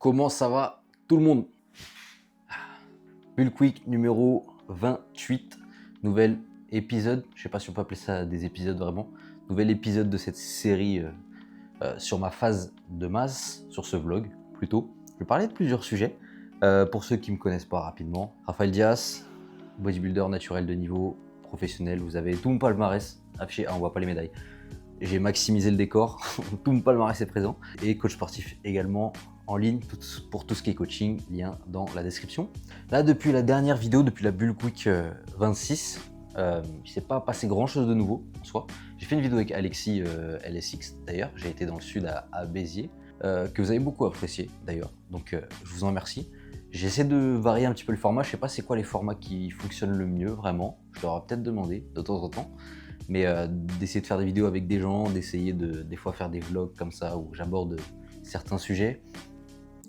Comment ça va tout le monde? Bull Quick numéro 28, nouvel épisode, je sais pas si on peut appeler ça des épisodes vraiment, nouvel épisode de cette série sur ma phase de masse, sur ce vlog plutôt. Je vais parler de plusieurs sujets, pour ceux qui me connaissent pas rapidement. Raphaël Diaz, bodybuilder naturel de niveau professionnel, vous avez tout mon palmarès affiché, on voit pas les médailles. J'ai maximisé le décor, tout mon palmarès est présent. Et coach sportif également en ligne pour tout ce qui est coaching, lien dans la description. Là, depuis la dernière vidéo, depuis la Bull Quick 26, il ne s'est pas passé grand chose de nouveau en soi. J'ai fait une vidéo avec Alexis LSX d'ailleurs, j'ai été dans le sud à Béziers, que vous avez beaucoup apprécié d'ailleurs, donc je vous en remercie. J'essaie de varier un petit peu le format, je sais pas c'est quoi les formats qui fonctionnent le mieux vraiment, je leur ai peut-être demandé de temps en temps. Mais d'essayer de faire des vidéos avec des gens, d'essayer de des fois faire des vlogs comme ça où j'aborde certains sujets.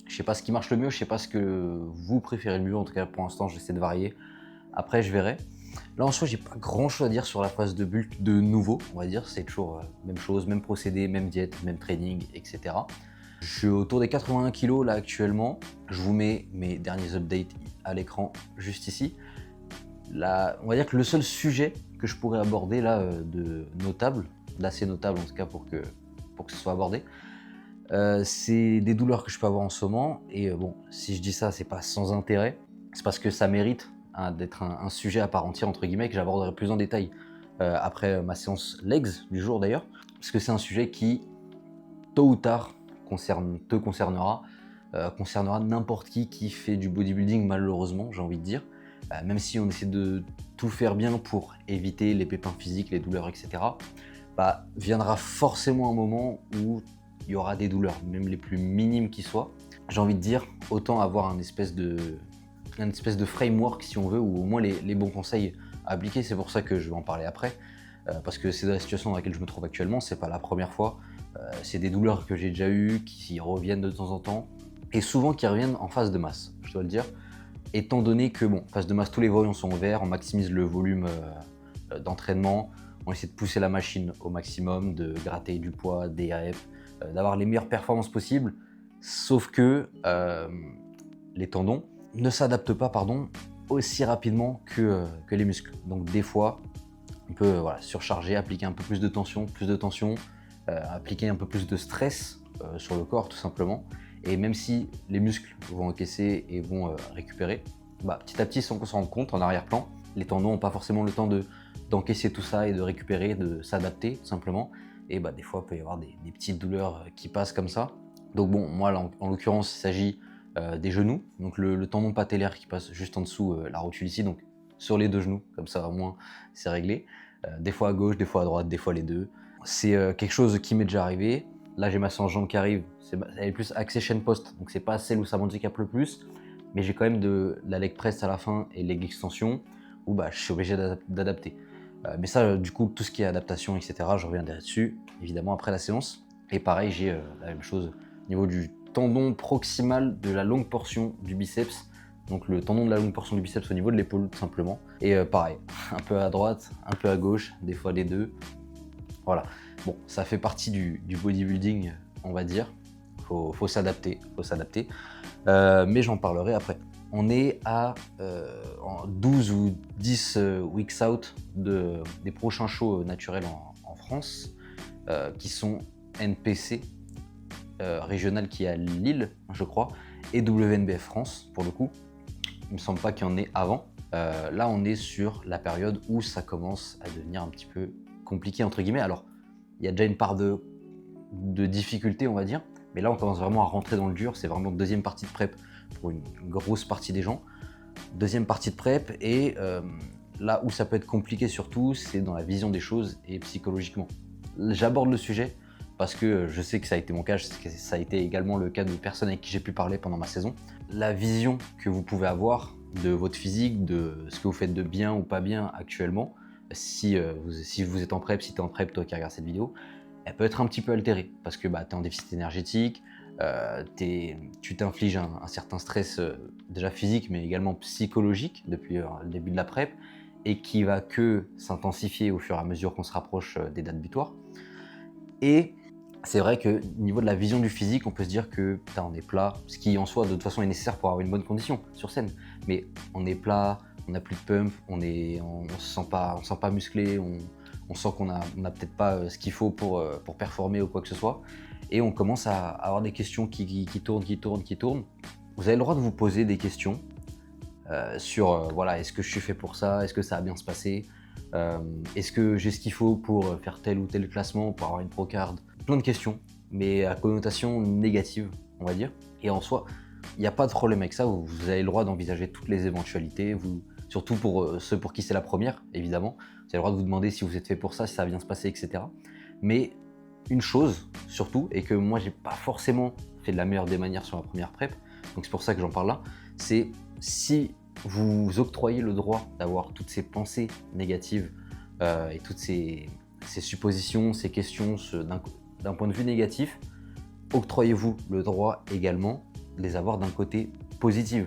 Je sais pas ce qui marche le mieux, je sais pas ce que vous préférez le mieux, en tout cas pour l'instant j'essaie de varier. Après je verrai. Là en soi j'ai pas grand chose à dire sur la phase de bulk de nouveau, on va dire, c'est toujours même chose, même procédé, même diète, même training, etc. Je suis autour des 81 kg là actuellement, je vous mets mes derniers updates à l'écran juste ici. Là, on va dire que le seul sujet que je pourrais aborder là de notable, d'assez notable en tout cas pour que ce soit abordé, c'est des douleurs que je peux avoir en ce moment. Et bon, si je dis ça, c'est pas sans intérêt, c'est parce que ça mérite d'être un sujet à part entière entre guillemets que j'aborderai plus en détail après ma séance legs du jour d'ailleurs, parce que c'est un sujet qui tôt ou tard concernera n'importe qui fait du bodybuilding malheureusement, j'ai envie de dire. Même si on essaie de tout faire bien pour éviter les pépins physiques, les douleurs, etc., viendra forcément un moment où il y aura des douleurs, même les plus minimes qui soient. J'ai envie de dire, autant avoir un espèce de framework si on veut, ou au moins les bons conseils à appliquer. C'est pour ça que je vais en parler après, parce que c'est la situation dans laquelle je me trouve actuellement, c'est pas la première fois. C'est des douleurs que j'ai déjà eues, qui reviennent de temps en temps, et souvent qui reviennent en phase de masse, je dois le dire. Étant donné que, bon, phase de masse, tous les voyants sont au vert, on maximise le volume d'entraînement, on essaie de pousser la machine au maximum, de gratter du poids, des reps, d'avoir les meilleures performances possibles, sauf que les tendons ne s'adaptent pas aussi rapidement que les muscles. Donc des fois, on peut surcharger, appliquer un peu plus de tension, appliquer un peu plus de stress sur le corps tout simplement. Et même si les muscles vont encaisser et vont récupérer, petit à petit, sans qu'on s'en rende compte, en arrière-plan, les tendons n'ont pas forcément le temps d'encaisser tout ça et de récupérer, de s'adapter tout simplement. Et des fois, il peut y avoir des petites douleurs qui passent comme ça. Donc bon, moi, là, en l'occurrence, il s'agit des genoux, donc le tendon patellaire qui passe juste en dessous la rotule ici, donc sur les deux genoux, comme ça au moins c'est réglé. Des fois à gauche, des fois à droite, des fois les deux. C'est quelque chose qui m'est déjà arrivé. Là, j'ai ma séance jambe qui arrive, elle est plus axée chaîne post, donc c'est pas celle où ça m'handicape le plus, mais j'ai quand même de la leg press à la fin et leg extension où je suis obligé d'adapter. Mais ça, du coup, tout ce qui est adaptation, etc., je reviendrai dessus, évidemment, après la séance. Et pareil, j'ai la même chose au niveau du tendon proximal de la longue portion du biceps, donc le tendon de la longue portion du biceps au niveau de l'épaule, tout simplement. Et pareil, un peu à droite, un peu à gauche, des fois les deux. Voilà. Bon, ça fait partie du bodybuilding, on va dire. Faut s'adapter, mais j'en parlerai après. On est à 12 ou 10 weeks out des prochains shows naturels en France, qui sont NPC régional qui est à Lille, je crois, et WNBF France, pour le coup. Il me semble pas qu'il y en ait avant. Là, on est sur la période où ça commence à devenir un petit peu compliqué, entre guillemets. Alors, il y a déjà une part de difficulté, on va dire, mais là, on commence vraiment à rentrer dans le dur. C'est vraiment deuxième partie de prep pour une grosse partie des gens. Deuxième partie de prep, et là où ça peut être compliqué surtout, c'est dans la vision des choses et psychologiquement. J'aborde le sujet parce que je sais que ça a été mon cas, je sais que ça a été également le cas de personnes avec qui j'ai pu parler pendant ma saison. La vision que vous pouvez avoir de votre physique, de ce que vous faites de bien ou pas bien actuellement, si vous êtes en prep, si tu es en prep, toi qui regardes cette vidéo, elle peut être un petit peu altérée parce que tu es en déficit énergétique, tu t'infliges un certain stress déjà physique mais également psychologique depuis le début de la prep, et qui va que s'intensifier au fur et à mesure qu'on se rapproche des dates butoirs. Et c'est vrai que niveau de la vision du physique, on peut se dire que putain, on est plat, ce qui en soi de toute façon est nécessaire pour avoir une bonne condition sur scène. Mais on est plat, on n'a plus de pump, on se sent pas musclé, on sent qu'on a peut-être pas ce qu'il faut pour performer ou quoi que ce soit. Et on commence à avoir des questions qui tournent. Vous avez le droit de vous poser des questions sur voilà, est-ce que je suis fait pour ça, est-ce que ça va bien se passer, est-ce que j'ai ce qu'il faut pour faire tel ou tel classement, pour avoir une procard. Plein de questions, mais à connotation négative, on va dire. Et en soi, il n'y a pas de problème avec ça, vous avez le droit d'envisager toutes les éventualités, surtout pour ceux pour qui c'est la première, évidemment. Vous avez le droit de vous demander si vous êtes fait pour ça, si ça va bien se passer, etc. Mais une chose, surtout, et que moi, j'ai pas forcément fait de la meilleure des manières sur ma première prep, donc c'est pour ça que j'en parle là, c'est si vous octroyez le droit d'avoir toutes ces pensées négatives et toutes ces suppositions, ces questions d'un point de vue négatif, octroyez-vous le droit également de les avoir d'un côté positif.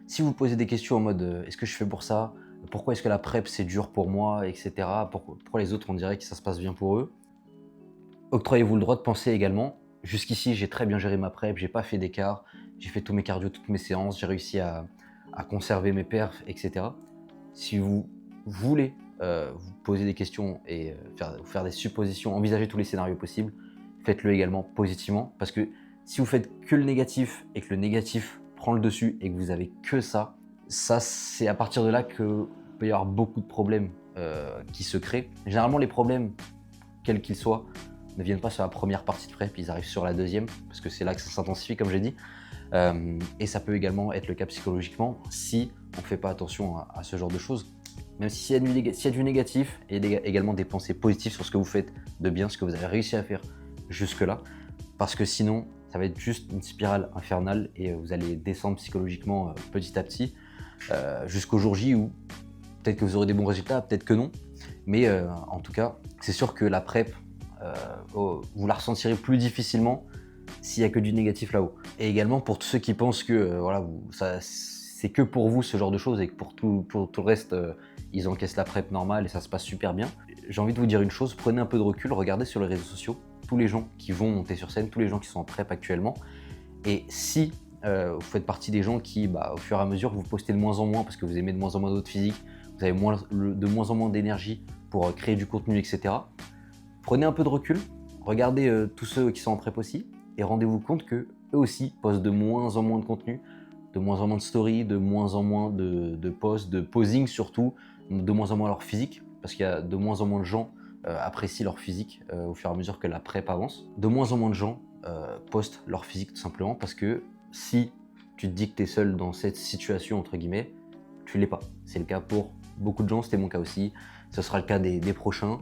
Si vous posez des questions en mode est-ce que je fais pour ça, pourquoi est-ce que la prep c'est dur pour moi, etc. Pourquoi les autres on dirait que ça se passe bien pour eux, octroyez-vous le droit de penser également jusqu'ici j'ai très bien géré ma prep, j'ai pas fait d'écart, j'ai fait tous mes cardio, toutes mes séances, j'ai réussi à conserver mes perfs, etc. Si vous voulez vous poser des questions et faire des suppositions, envisager tous les scénarios possibles, faites-le également positivement, parce que si vous faites que le négatif et que le négatif prend le dessus et que vous avez que ça c'est à partir de là que peut y avoir beaucoup de problèmes qui se créent. Généralement les problèmes, quels qu'ils soient, ne viennent pas sur la première partie de prep, ils arrivent sur la deuxième, parce que c'est là que ça s'intensifie comme j'ai dit. Et ça peut également être le cas psychologiquement si on ne fait pas attention à ce genre de choses. Même s'il y a du négatif, il y a également des pensées positives sur ce que vous faites de bien, ce que vous avez réussi à faire jusque-là, parce que sinon, ça va être juste une spirale infernale et vous allez descendre psychologiquement petit à petit jusqu'au jour J où peut-être que vous aurez des bons résultats, peut-être que non, mais en tout cas, c'est sûr que la prep, vous la ressentirez plus difficilement s'il n'y a que du négatif là-haut. Et également pour tous ceux qui pensent que voilà, c'est que pour vous ce genre de choses et que pour tout le reste, ils encaissent la prep normale et ça se passe super bien. J'ai envie de vous dire une chose, prenez un peu de recul, regardez sur les réseaux sociaux tous les gens qui vont monter sur scène, tous les gens qui sont en prep actuellement. Et si vous faites partie des gens qui, au fur et à mesure, vous postez de moins en moins parce que vous aimez de moins en moins d'autres physiques, vous avez de moins en moins d'énergie pour créer du contenu, etc. Prenez un peu de recul, regardez tous ceux qui sont en prep aussi, et rendez-vous compte qu'eux aussi postent de moins en moins de contenu, de moins en moins de stories, de moins en moins de posts, de posing surtout, de moins en moins leur physique, parce qu'il y a de moins en moins de gens apprécient leur physique au fur et à mesure que la prep avance. De moins en moins de gens postent leur physique tout simplement parce que si tu te dis que tu es seul dans cette situation, entre guillemets, tu l'es pas. C'est le cas pour beaucoup de gens, c'était mon cas aussi, ce sera le cas des prochains.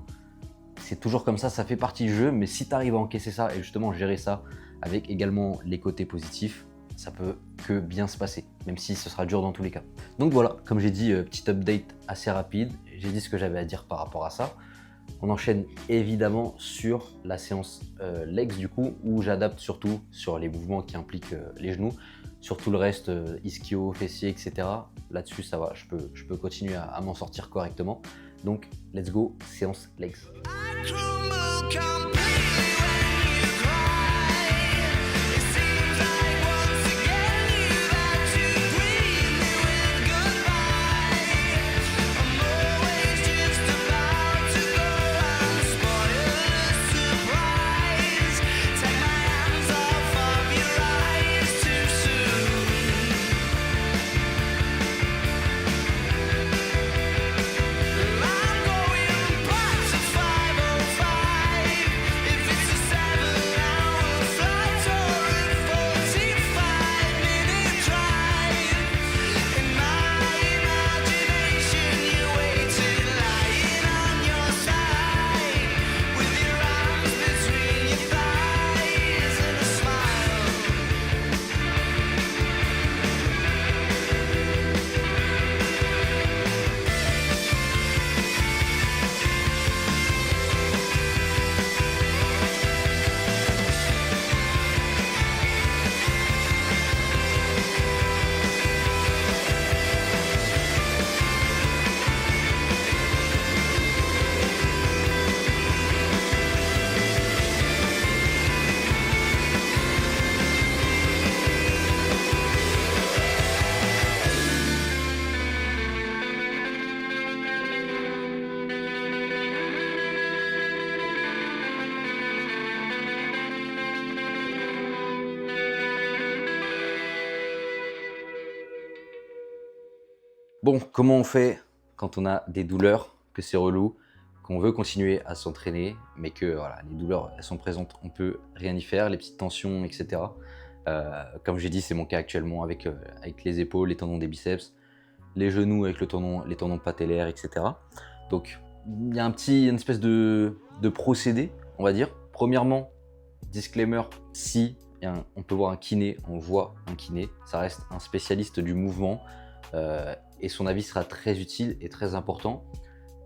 C'est toujours comme ça fait partie du jeu, mais si tu arrives à encaisser ça et justement gérer ça avec également les côtés positifs, ça peut que bien se passer, même si ce sera dur dans tous les cas. Donc voilà, comme j'ai dit, petit update assez rapide, j'ai dit ce que j'avais à dire par rapport à ça. On enchaîne évidemment sur la séance legs du coup, où j'adapte surtout sur les mouvements qui impliquent les genoux. Sur tout le reste, ischio, fessier, etc. Là-dessus, ça va, je peux continuer à m'en sortir correctement. Donc, let's go, séance legs. Bon, comment on fait quand on a des douleurs, que c'est relou, qu'on veut continuer à s'entraîner, mais que voilà, les douleurs, elles sont présentes, on peut rien y faire, les petites tensions, etc. Comme j'ai dit, c'est mon cas actuellement avec les épaules, les tendons des biceps, les genoux avec les tendons patellaires, etc. Donc, il y a une espèce de procédé, on va dire. Premièrement, disclaimer, si on peut voir un kiné, on voit un kiné, ça reste un spécialiste du mouvement et son avis sera très utile et très important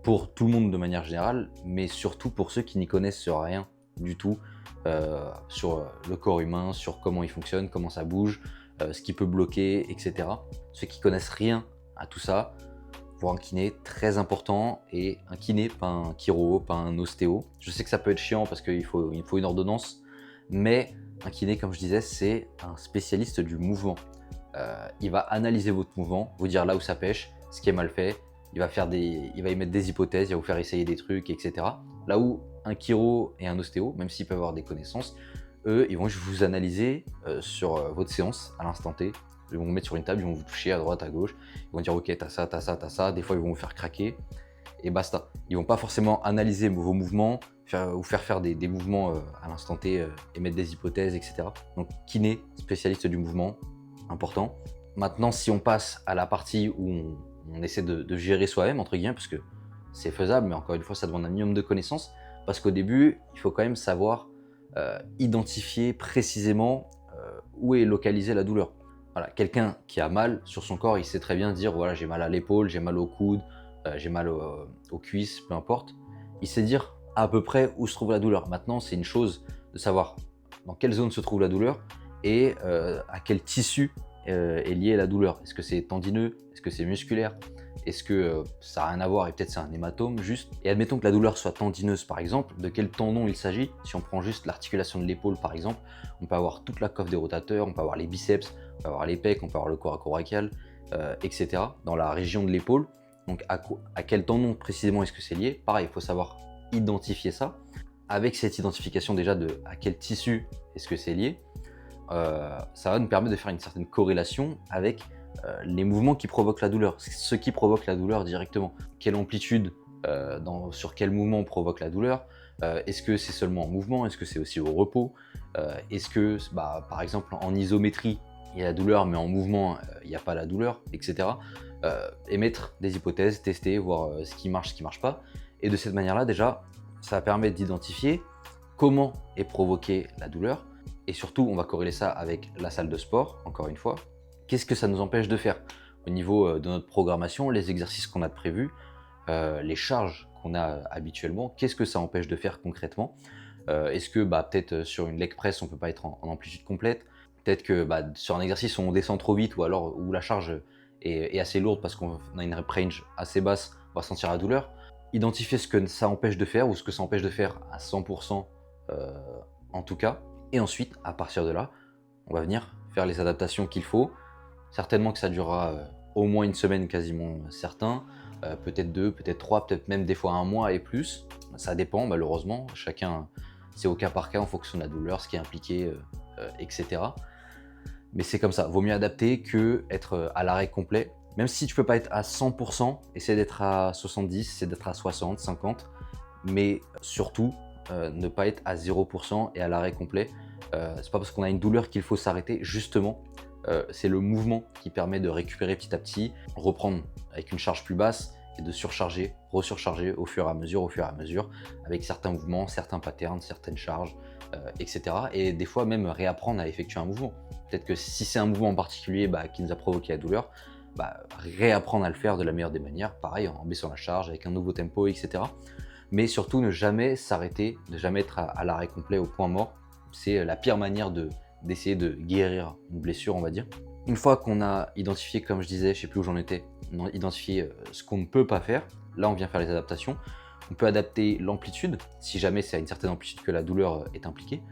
pour tout le monde de manière générale, mais surtout pour ceux qui n'y connaissent rien du tout sur le corps humain, sur comment il fonctionne, comment ça bouge, ce qui peut bloquer, etc. Ceux qui connaissent rien à tout ça, voir un kiné très important, et un kiné, pas un chiro, pas un ostéo. Je sais que ça peut être chiant parce qu'il faut une ordonnance, mais un kiné, comme je disais, c'est un spécialiste du mouvement. Il va analyser votre mouvement, vous dire là où ça pêche, ce qui est mal fait, il va y mettre des hypothèses, il va vous faire essayer des trucs, etc. Là où un chiro et un ostéo, même s'ils peuvent avoir des connaissances, eux, ils vont juste vous analyser sur votre séance à l'instant T. Ils vont vous mettre sur une table, ils vont vous toucher à droite, à gauche, ils vont dire ok, t'as ça, t'as ça, t'as ça, des fois ils vont vous faire craquer, et basta. Ils vont pas forcément analyser vos mouvements, vous faire des mouvements à l'instant T et mettre des hypothèses, etc. Donc kiné, spécialiste du mouvement, important. Maintenant, si on passe à la partie où on essaie de gérer soi-même, entre guillemets, parce que c'est faisable, mais encore une fois, ça demande un minimum de connaissances, parce qu'au début, il faut quand même savoir identifier précisément où est localisée la douleur. Voilà, quelqu'un qui a mal sur son corps, il sait très bien dire voilà, j'ai mal à l'épaule, j'ai mal au coude, j'ai mal aux cuisses, peu importe. Il sait dire à peu près où se trouve la douleur. Maintenant, c'est une chose de savoir dans quelle zone se trouve la douleur et à quel tissu est liée la douleur. Est-ce que c'est tendineux? Est-ce que c'est musculaire? Est-ce que ça n'a rien à voir et peut-être c'est un hématome juste? Et admettons que la douleur soit tendineuse par exemple, de quel tendon il s'agit? Si on prend juste l'articulation de l'épaule par exemple, on peut avoir toute la coiffe des rotateurs, on peut avoir les biceps, on peut avoir les pecs, on peut avoir le coracoracal, etc. dans la région de l'épaule. Donc à quel tendon précisément est-ce que c'est lié? Pareil, il faut savoir identifier ça. Avec cette identification déjà de à quel tissu est-ce que c'est lié, ça va nous permettre de faire une certaine corrélation avec les mouvements qui provoquent la douleur, ce qui provoque la douleur directement. Quelle amplitude, sur quel mouvement on provoque la douleur, est-ce que c'est seulement en mouvement, est-ce que c'est aussi au repos, est-ce que, par exemple, en isométrie, il y a la douleur, mais en mouvement, il n'y a pas la douleur, etc. Émettre des hypothèses, tester, voir ce qui marche pas. Et de cette manière-là, déjà, ça va permettre d'identifier comment est provoquée la douleur. Et surtout, on va corréler ça avec la salle de sport, encore une fois. Qu'est-ce que ça nous empêche de faire au niveau de notre programmation, les exercices qu'on a de prévus, les charges qu'on a habituellement, qu'est-ce que ça empêche de faire concrètement? Est-ce que peut-être sur une leg press, on ne peut pas être en amplitude complète? Peut-être que sur un exercice, on descend trop vite, ou alors où la charge est assez lourde parce qu'on a une rep range assez basse, on va sentir la douleur. Identifier ce que ça empêche de faire, ou ce que ça empêche de faire à 100% en tout cas. Et ensuite, à partir de là, on va venir faire les adaptations qu'il faut. Certainement que ça durera au moins une semaine, quasiment certain. Peut-être 2, peut-être 3, peut-être même des fois un mois et plus. Ça dépend malheureusement. Chacun, c'est au cas par cas en fonction de la douleur, ce qui est impliqué, etc. Mais c'est comme ça. Vaut mieux adapter que être à l'arrêt complet. Même si tu peux pas être à 100%, essaie d'être à 70, essaie d'être à 60, 50. Mais surtout, ne pas être à 0% et à l'arrêt complet. C'est pas parce qu'on a une douleur qu'il faut s'arrêter. Justement, c'est le mouvement qui permet de récupérer petit à petit, reprendre avec une charge plus basse et de surcharger, resurcharger au fur et à mesure, avec certains mouvements, certains patterns, certaines charges, etc. Et des fois même réapprendre à effectuer un mouvement. Peut-être que si c'est un mouvement en particulier qui nous a provoqué la douleur, réapprendre à le faire de la meilleure des manières, pareil, en baissant la charge, avec un nouveau tempo, etc. Mais surtout, ne jamais s'arrêter, ne jamais être à l'arrêt complet, au point mort. C'est la pire manière d'essayer de guérir une blessure, on va dire. Une fois qu'on a identifié, comme je disais, je sais plus où j'en étais, on a identifié ce qu'on ne peut pas faire, là on vient faire les adaptations. On peut adapter l'amplitude, si jamais c'est à une certaine amplitude que la douleur est impliquée.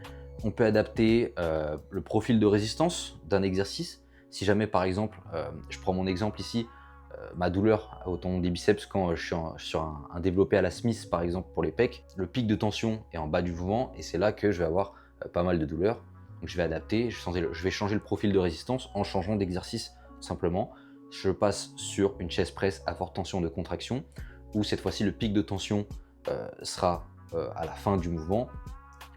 On peut adapter le profil de résistance d'un exercice. Si jamais, par exemple, je prends mon exemple ici, ma douleur au tendon des biceps quand je suis sur un développé à la Smith, par exemple, pour les pecs, le pic de tension est en bas du mouvement et c'est là que je vais avoir pas mal de douleur. Donc je vais adapter, je vais changer le profil de résistance en changeant d'exercice simplement. je passe sur une chest press à forte tension de contraction, où cette fois-ci le pic de tension sera à la fin du mouvement,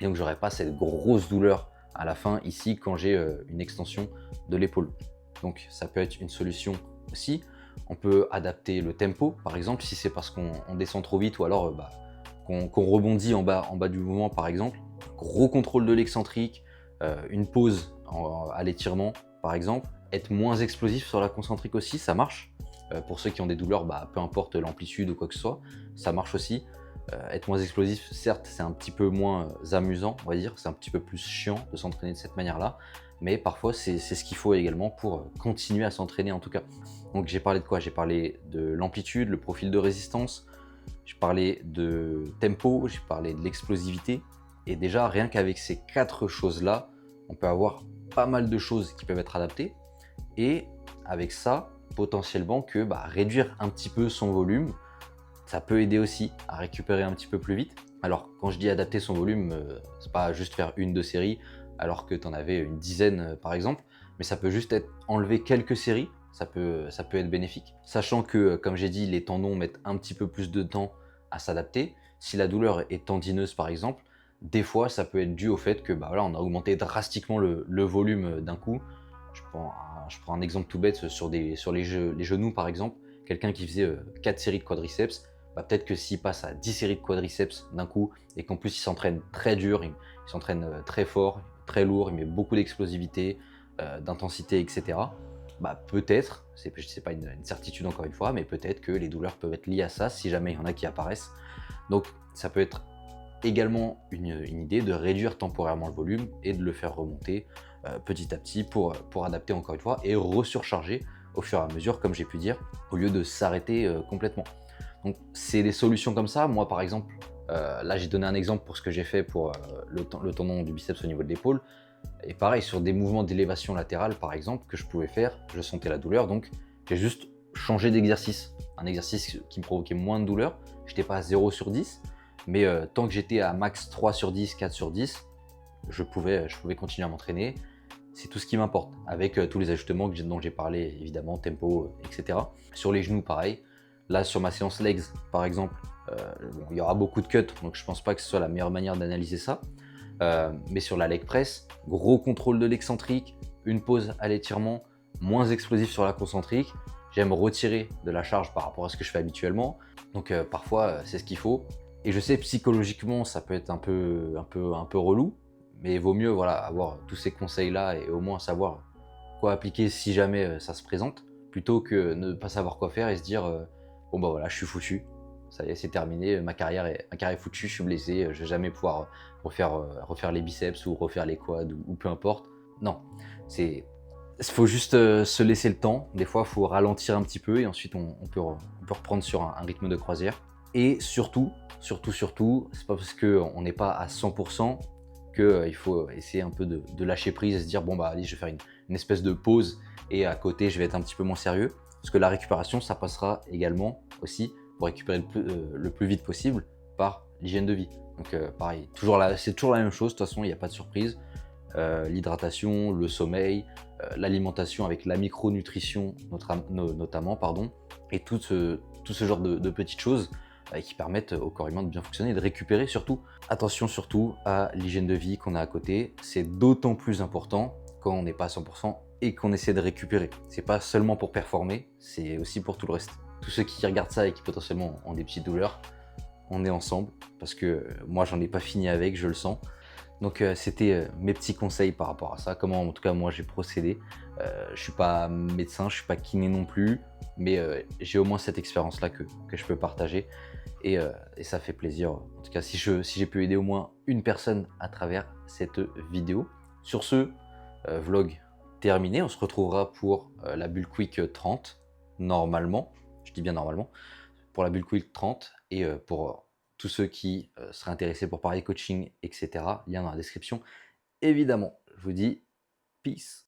et donc j'aurai pas cette grosse douleur à la fin ici quand j'ai une extension de l'épaule. Donc ça peut être une solution aussi. On peut adapter le tempo, par exemple, si c'est parce qu'on descend trop vite ou alors qu'on rebondit en bas du mouvement, par exemple. Gros contrôle de l'excentrique, une pause à l'étirement, par exemple. Être moins explosif sur la concentrique aussi, ça marche. Pour ceux qui ont des douleurs, peu importe l'amplitude ou quoi que ce soit, ça marche aussi. Être moins explosif, certes, c'est un petit peu moins amusant, on va dire. C'est un petit peu plus chiant de s'entraîner de cette manière-là. Mais parfois, c'est ce qu'il faut également pour continuer à s'entraîner en tout cas. Donc j'ai parlé de quoi? J'ai parlé de l'amplitude, le profil de résistance, j'ai parlé de tempo, j'ai parlé de l'explosivité. Et déjà, rien qu'avec ces 4 choses-là, on peut avoir pas mal de choses qui peuvent être adaptées. Et avec ça, potentiellement que réduire un petit peu son volume, ça peut aider aussi à récupérer un petit peu plus vite. Alors quand je dis adapter son volume, c'est pas juste faire 1-2 séries alors que tu en avais une dizaine par exemple, mais ça peut juste être enlever quelques séries, ça peut être bénéfique. Sachant que, comme j'ai dit, les tendons mettent un petit peu plus de temps à s'adapter. Si la douleur est tendineuse par exemple, des fois ça peut être dû au fait que voilà, on a augmenté drastiquement le volume d'un coup. Je prends un exemple tout bête sur les genoux par exemple. Quelqu'un qui faisait 4 séries de quadriceps, peut-être que s'il passe à 10 séries de quadriceps d'un coup et qu'en plus il s'entraîne très dur, il s'entraîne très fort, très lourd, il met beaucoup d'explosivité, d'intensité, etc. Peut-être, c'est pas une certitude encore une fois, mais peut-être que les douleurs peuvent être liées à ça si jamais il y en a qui apparaissent. Donc ça peut être également une idée de réduire temporairement le volume et de le faire remonter petit à petit pour adapter encore une fois et resurcharger au fur et à mesure, comme j'ai pu dire, au lieu de s'arrêter complètement. Donc c'est des solutions comme ça. Moi par exemple, là j'ai donné un exemple pour ce que j'ai fait pour le tendon du biceps au niveau de l'épaule. Et pareil, sur des mouvements d'élévation latérale par exemple que je pouvais faire, je sentais la douleur, donc j'ai juste changé d'exercice. Un exercice qui me provoquait moins de douleur. Je n'étais pas à 0 sur 10, mais tant que j'étais à max 3 sur 10, 4 sur 10, je pouvais continuer à m'entraîner. C'est tout ce qui m'importe, avec tous les ajustements dont j'ai parlé, évidemment, tempo, etc. Sur les genoux, pareil. Là, sur ma séance legs, par exemple, il y aura beaucoup de cuts, donc je pense pas que ce soit la meilleure manière d'analyser ça. Mais sur la leg press, gros contrôle de l'excentrique, une pause à l'étirement, moins explosif sur la concentrique. J'aime retirer de la charge par rapport à ce que je fais habituellement. Donc parfois, c'est ce qu'il faut. Et je sais, psychologiquement, ça peut être un peu relou, mais il vaut mieux avoir tous ces conseils-là et au moins savoir quoi appliquer si jamais ça se présente, plutôt que ne pas savoir quoi faire et se dire bon voilà, je suis foutu, ça y est, c'est terminé, ma carrière est foutue, je suis blessé, je vais jamais pouvoir refaire les biceps ou refaire les quads ou peu importe. Non, il faut juste se laisser le temps. Des fois, il faut ralentir un petit peu et ensuite on peut reprendre sur un rythme de croisière. Et surtout, c'est pas parce qu'on n'est pas à 100% qu'il faut essayer un peu de lâcher prise et se dire bon allez, je vais faire une espèce de pause et à côté je vais être un petit peu moins sérieux. Parce que la récupération, ça passera également aussi pour récupérer le plus vite possible par l'hygiène de vie. Donc pareil, c'est toujours la même chose, de toute façon il n'y a pas de surprise. L'hydratation, le sommeil, l'alimentation avec la micronutrition notamment, et tout ce genre de petites choses qui permettent au corps humain de bien fonctionner et de récupérer surtout. Attention surtout à l'hygiène de vie qu'on a à côté, c'est d'autant plus important quand on n'est pas à 100% et qu'on essaie de récupérer. C'est pas seulement pour performer, c'est aussi pour tout le reste. Tous ceux qui regardent ça et qui potentiellement ont des petites douleurs, on est ensemble, parce que moi j'en ai pas fini avec, je le sens. Donc c'était mes petits conseils par rapport à ça, comment en tout cas moi j'ai procédé. Je suis pas médecin, je suis pas kiné non plus, mais j'ai au moins cette expérience là que je peux partager et ça fait plaisir. En tout cas si j'ai pu aider au moins une personne à travers cette vidéo. Sur ce, vlog terminé, on se retrouvera pour la Bull Quick 30, normalement, je dis bien normalement, pour la Bull Quick 30 et pour tous ceux qui seraient intéressés pour parler coaching, etc. Lien dans la description. Évidemment, je vous dis peace.